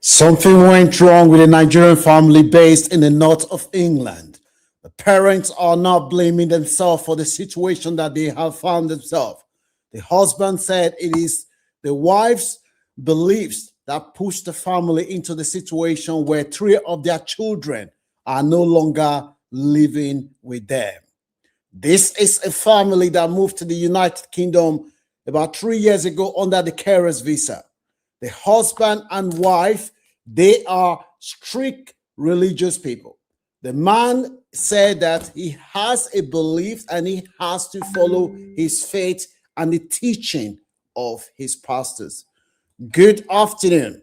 Something went wrong with a Nigerian family based in the north of England. The parents are not blaming themselves for the situation that they have found themselves. The husband said it is the wife's beliefs that pushed the family into the situation where three of their children are no longer living with them. This is a family that moved to the United Kingdom about 3 years ago under the carers visa. The husband and wife, they are strict religious people. The man said that he has a belief and he has to follow his faith and the teaching of his pastors. Good afternoon.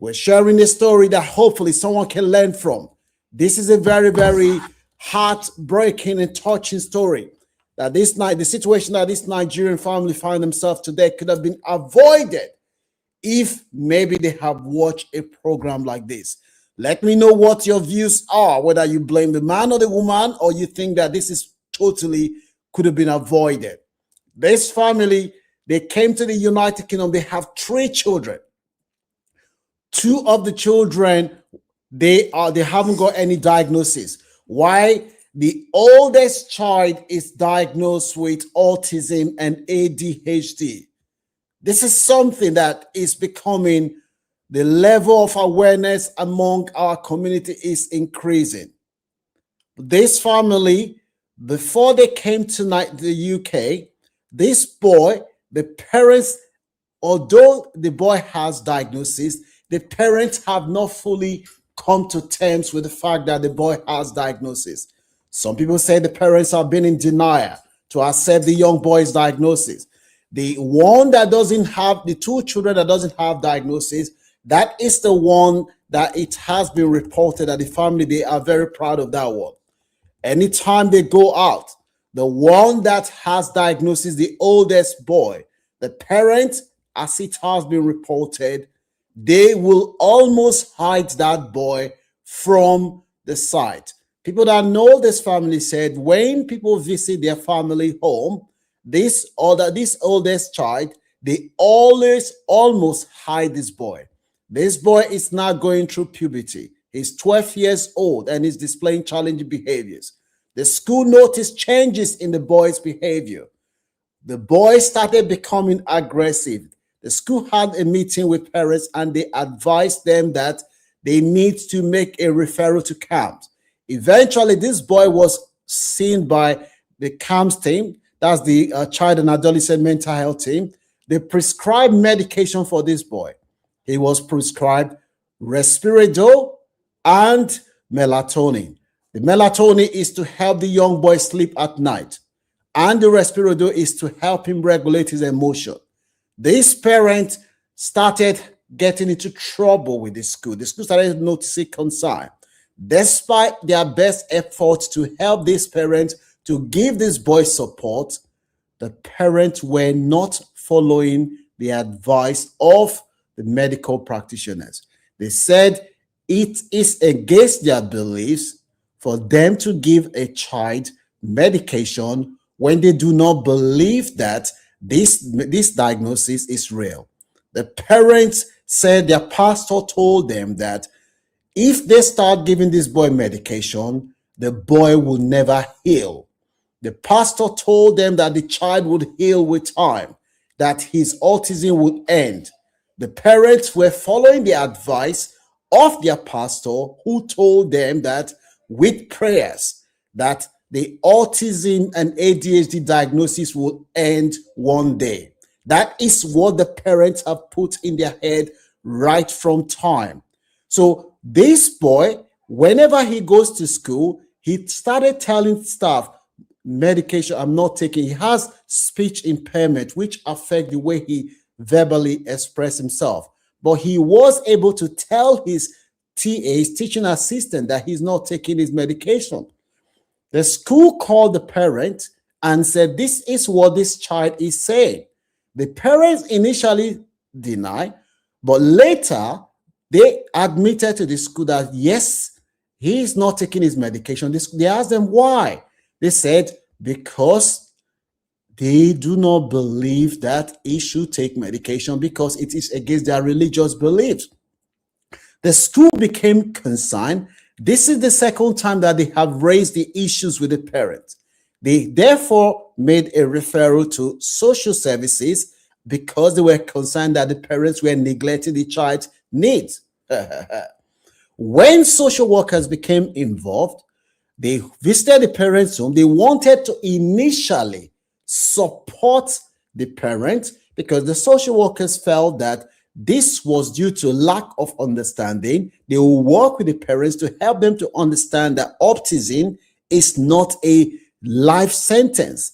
We're sharing a story that hopefully someone can learn from. This is a very, very heartbreaking and touching story. That the situation that this Nigerian family find themselves today could have been avoided if maybe they have watched a program like this. Let me know what your views are, whether you blame the man or the woman, or you think that this is totally could have been avoided. This family, they came to the United Kingdom. They have three children. Two of the children, they haven't got any diagnosis. Why? The oldest child is diagnosed with autism and ADHD. This is something that is becoming, the level of awareness among our community is increasing. This family, before they came to the UK, this boy, the parents, although the boy has diagnosis, the parents have not fully come to terms with the fact that the boy has diagnosis. Some people say the parents have been in denial to accept the young boy's diagnosis. The one that doesn't have, the two children that doesn't have diagnosis, that is the one that it has been reported that the family, they are very proud of that one. Anytime they go out, the one that has diagnosis, the oldest boy, the parents, as it has been reported, they will almost hide that boy from the sight. People that know this family said when people visit their family home, this oldest child, they always almost hide this boy. This boy is now going through puberty. He's 12 years old and is displaying challenging behaviors. The school noticed changes in the boy's behavior. The boy started becoming aggressive. The school had a meeting with parents and they advised them that they need to make a referral to camps. Eventually, this boy was seen by the camps team. That's the child and adolescent mental health team. They prescribed medication for this boy. He was prescribed Respiridol and melatonin. The melatonin is to help the young boy sleep at night, and the Respiridol is to help him regulate his emotion. This parent started getting into trouble with the school. The school started noticing concern. Despite their best efforts to help this parent to give this boy support, the parents were not following the advice of the medical practitioners. They said it is against their beliefs for them to give a child medication when they do not believe that this diagnosis is real. The parents said their pastor told them that if they start giving this boy medication, the boy will never heal. The pastor told them that the child would heal with time, that his autism would end. The parents were following the advice of their pastor, who told them that with prayers, that the autism and ADHD diagnosis will end one day. That is what the parents have put in their head right from time. So this boy, whenever he goes to school, he started telling staff, medication I'm not taking. He has speech impairment, which affect the way he verbally express himself. But he was able to tell his TAs, teaching assistant, that he's not taking his medication. The school called the parent and said, this is what this child is saying. The parents initially denied, but later they admitted to the school that yes, he is not taking his medication. They asked them why. They said because they do not believe that he should take medication because it is against their religious beliefs. The school became concerned. This is the second time that they have raised the issues with the parents. They therefore made a referral to social services because they were concerned that the parents were neglecting the child's needs. When social workers became involved, they visited the parents' home. They wanted to initially support the parent because the social workers felt that this was due to lack of understanding. They will work with the parents to help them to understand that autism is not a life sentence.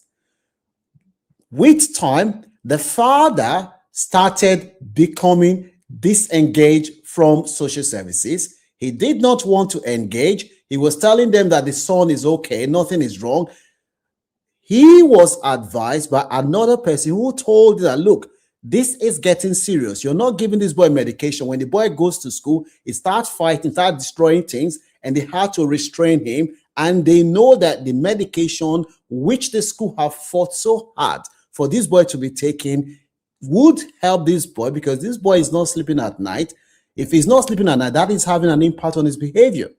With time, the father started becoming disengaged from social services. He did not want to engage. He was telling them that the son is okay, nothing is wrong. He was advised by another person who told him that, look, this is getting serious. You're not giving this boy medication. When the boy goes to school, he starts fighting, starts destroying things, and they had to restrain him. And they know that the medication which the school have fought so hard for this boy to be taken would help this boy, because this boy is not sleeping at night. If he's not sleeping at night, that is having an impact on his behavior.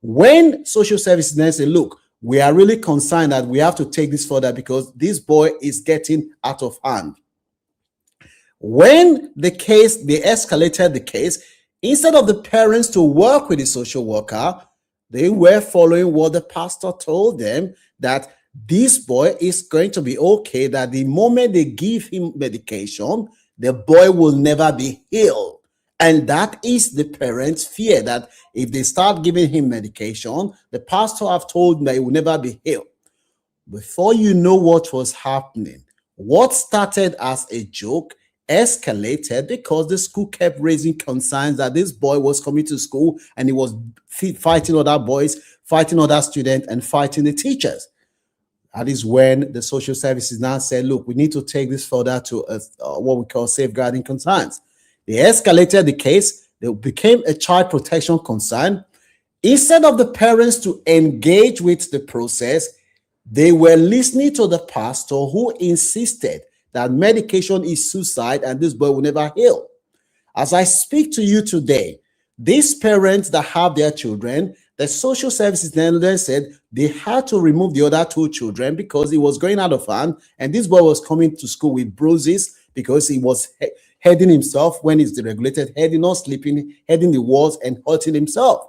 When social services then say, look, we are really concerned that we have to take this further because this boy is getting out of hand. When they escalated the case, instead of the parents to work with the social worker, they were following what the pastor told them, that this boy is going to be okay, that the moment they give him medication, the boy will never be healed. And that is the parents' fear, that if they start giving him medication, the pastor have told him that he will never be healed. Before you know what was happening, what started as a joke escalated because the school kept raising concerns that this boy was coming to school and he was fighting other boys, fighting other students, and fighting the teachers. That is when the social services now said, look, we need to take this further to what we call safeguarding concerns. They escalated the case. They became a child protection concern. Instead of the parents to engage with the process, they were listening to the pastor who insisted that medication is suicide and this boy will never heal. As I speak to you today, these parents that have their children, the social services then said they had to remove the other two children because he was going out of hand, and this boy was coming to school with bruises because he was heading himself when he's deregulated, heading, not sleeping, heading the walls and hurting himself.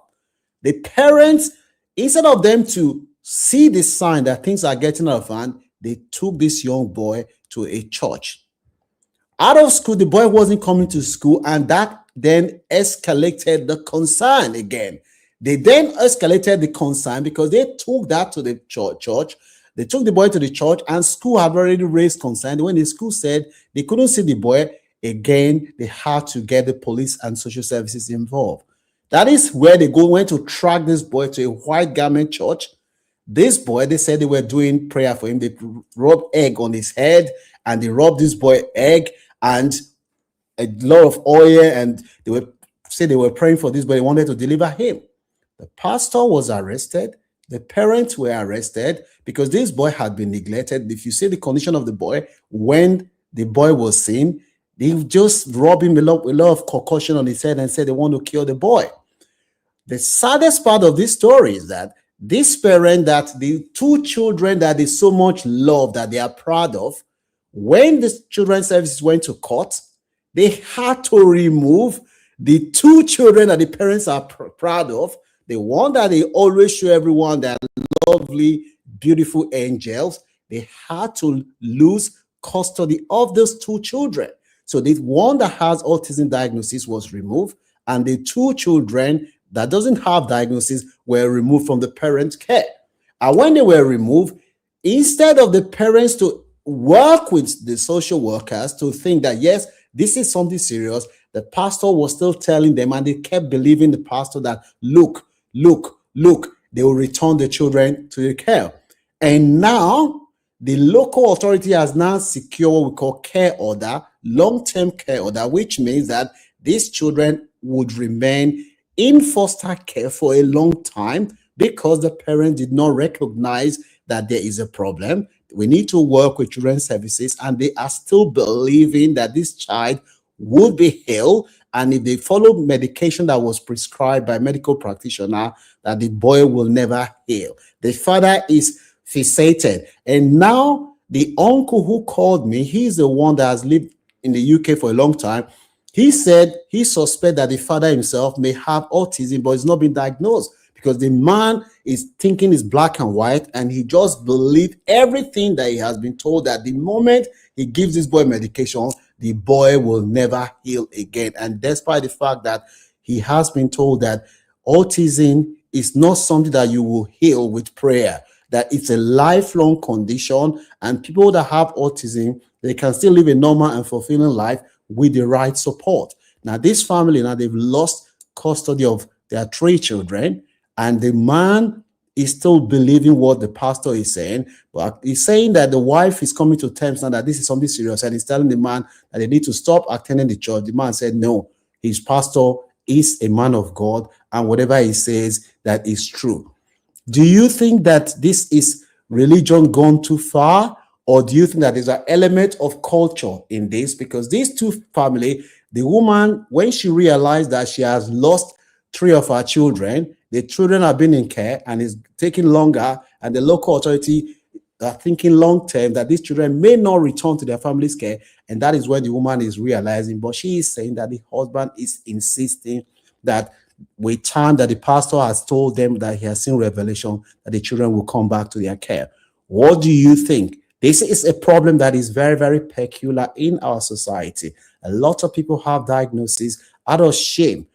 The parents, instead of them to see the sign that things are getting out of hand, they took this young boy to a church. Out of school, the boy wasn't coming to school, and that then escalated the concern again. They then escalated the concern because they took that to the church. They took the boy to the church, and school had already raised concern. When the school said they couldn't see the boy again, they had to get the police and social services involved. That is where they went to track this boy to a white garment church. This boy, they said they were doing prayer for him. They rubbed egg on his head, and they rubbed this boy egg and a lot of oil, and they were praying for this boy. They wanted to deliver him. The pastor was arrested. The parents were arrested because this boy had been neglected. If you see the condition of the boy, when the boy was seen, they just rubbed him a lot of concussion on his head and said they want to kill the boy. The saddest part of this story is that this parent, that the two children that they so much love, that they are proud of, when the children's services went to court, they had to remove the two children that the parents are proud of. The one that they always show everyone, that lovely, beautiful angels. They had to lose custody of those two children. So the one that has autism diagnosis was removed, and the two children that doesn't have diagnosis were removed from the parent care. And when they were removed, instead of the parents to work with the social workers to think that, yes, this is something serious, the pastor was still telling them, and they kept believing the pastor that, look, they will return the children to the care. And now the local authority has now secured what we call care order, long-term care order, which means that these children would remain in foster care for a long time because the parents did not recognize that there is a problem. We need to work with children's services, and they are still believing that this child would be healed and if they follow medication that was prescribed by medical practitioner, that the boy will never heal. The father is fixated. And now the uncle who called me, he's the one that has lived in the UK for a long time. He said he suspects that the father himself may have autism, but it's not been diagnosed because the man is thinking it's black and white, and he just believed everything that he has been told, that the moment he gives this boy medication, the boy will never heal again. And despite the fact that he has been told that autism is not something that you will heal with prayer, that it's a lifelong condition, and people that have autism, they can still live a normal and fulfilling life with the right support. Now, this family, now they've lost custody of their 3 children, and the man is still believing what the pastor is saying, but he's saying that the wife is coming to terms now that this is something serious, and he's telling the man that they need to stop attending the church. The man said no, his pastor is a man of God, and whatever he says, that is true. Do you think that this is religion gone too far, or do you think that there's an element of culture in this? Because these 2 families, the woman, when she realized that she has lost 3 of her children, the children have been in care and it's taking longer, and the local authority are thinking long term that these children may not return to their family's care, and that is when the woman is realizing. But she is saying that the husband is insisting that with time that the pastor has told them that he has seen revelation that the children will come back to their care. What do you think? This is a problem that is very, very peculiar in our society. A lot of people have diagnoses out of shame.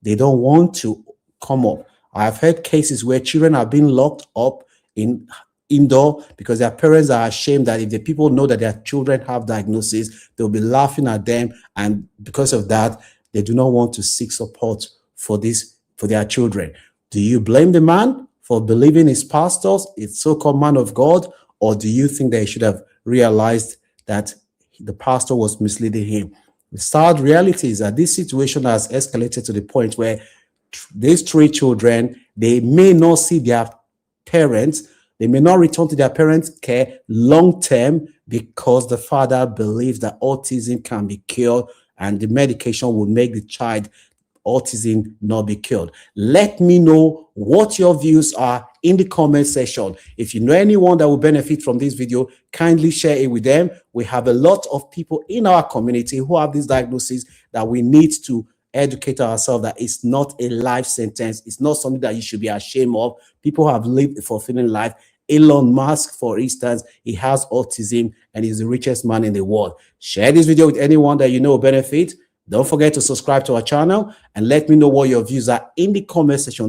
They don't want to come up. I've heard cases where children have been locked up in indoor because their parents are ashamed that if the people know that their children have diagnoses, they'll be laughing at them, and because of that, they do not want to seek support for their children. Do you blame the man for believing his pastors, his so-called man of God, or do you think they should have realized that the pastor was misleading him? The sad reality is that this situation has escalated to the point where these 3 children, they may not see their parents, they may not return to their parents' care long term because the father believes that autism can be cured and the medication will make the child autism not be cured. Let me know what your views are in the comment section. If you know anyone that will benefit from this video, kindly share it with them. We have a lot of people in our community who have these diagnoses that we need to educate ourselves that it's not a life sentence. It's not something that you should be ashamed of. People have lived a fulfilling life. Elon Musk, for instance, he has autism and he's the richest man in the world. Share this video with anyone that you know will benefit. Don't forget to subscribe to our channel and let me know what your views are in the comment section.